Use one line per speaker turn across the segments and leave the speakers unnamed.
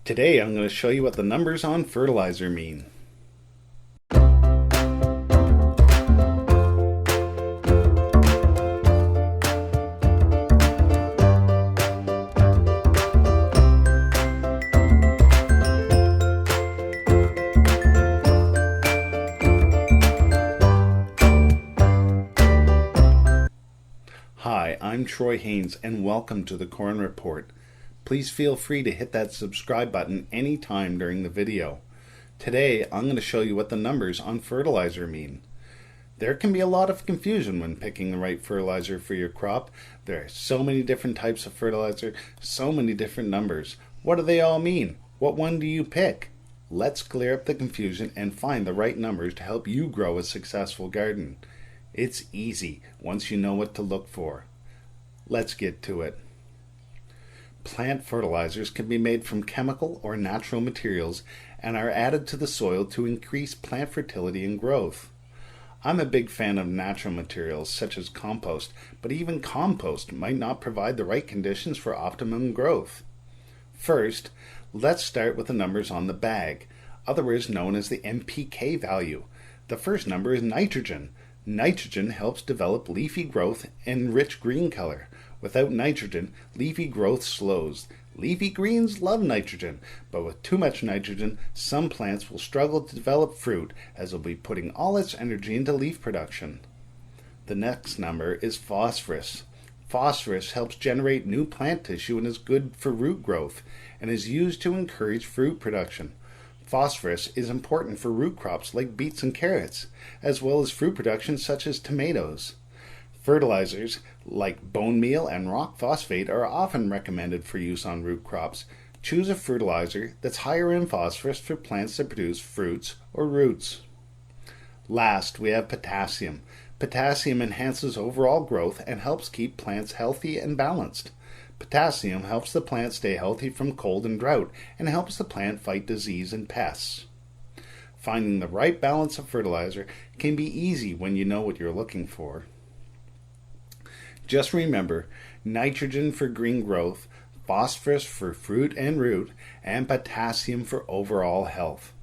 Today I'm going to show you what the numbers on fertilizer mean. Hi, I'm Troy Haynes and welcome to the Corn Report. Please feel free to hit that subscribe button anytime during the video. Today I'm going to show you what the numbers on fertilizer mean. There can be a lot of confusion when picking the right fertilizer for your crop. There are so many different types of fertilizer, so many different numbers. What do they all mean? What one do you pick? Let's clear up the confusion and find the right numbers to help you grow a successful garden. It's easy once you know what to look for. Let's get to it. Plant fertilizers can be made from chemical or natural materials and are added to the soil to increase plant fertility and growth. I'm a big fan of natural materials such as compost, but even compost might not provide the right conditions for optimum growth. First, let's start with the numbers on the bag, otherwise known as the NPK value. The first number is nitrogen. Nitrogen helps develop leafy growth and rich green color. Without nitrogen, leafy growth slows. Leafy greens love nitrogen, but with too much nitrogen, some plants will struggle to develop fruit as it will be putting all its energy into leaf production. The next number is phosphorus. Phosphorus helps generate new plant tissue and is good for root growth and is used to encourage fruit production. Phosphorus is important for root crops like beets and carrots, as well as fruit production such as tomatoes. Fertilizers like bone meal and rock phosphate are often recommended for use on root crops. Choose a fertilizer that's higher in phosphorus for plants that produce fruits or roots. Last, we have potassium. Potassium enhances overall growth and helps keep plants healthy and balanced. Potassium helps the plant stay healthy from cold and drought and helps the plant fight disease and pests. Finding the right balance of fertilizer can be easy when you know what you're looking for. Just remember, nitrogen for green growth, phosphorus for fruit and root, and potassium for overall health.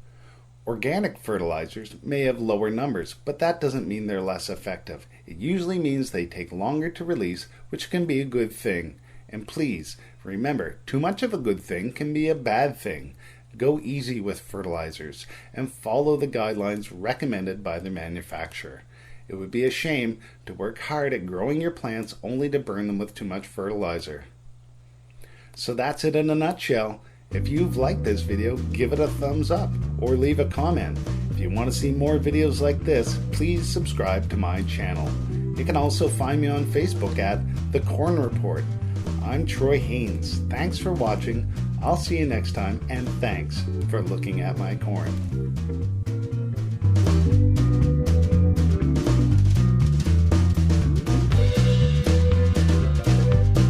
Organic fertilizers may have lower numbers, but that doesn't mean they're less effective. It usually means they take longer to release, which can be a good thing. And please, remember, too much of a good thing can be a bad thing. Go easy with fertilizers and follow the guidelines recommended by the manufacturer. It would be a shame to work hard at growing your plants only to burn them with too much fertilizer. So that's it in a nutshell. If you've liked this video, give it a thumbs up or leave a comment. If you want to see more videos like this, please subscribe to my channel. You can also find me on Facebook at The Corn Report. I'm Troy Haynes. Thanks for watching. I'll see you next time, and thanks for looking at my corn.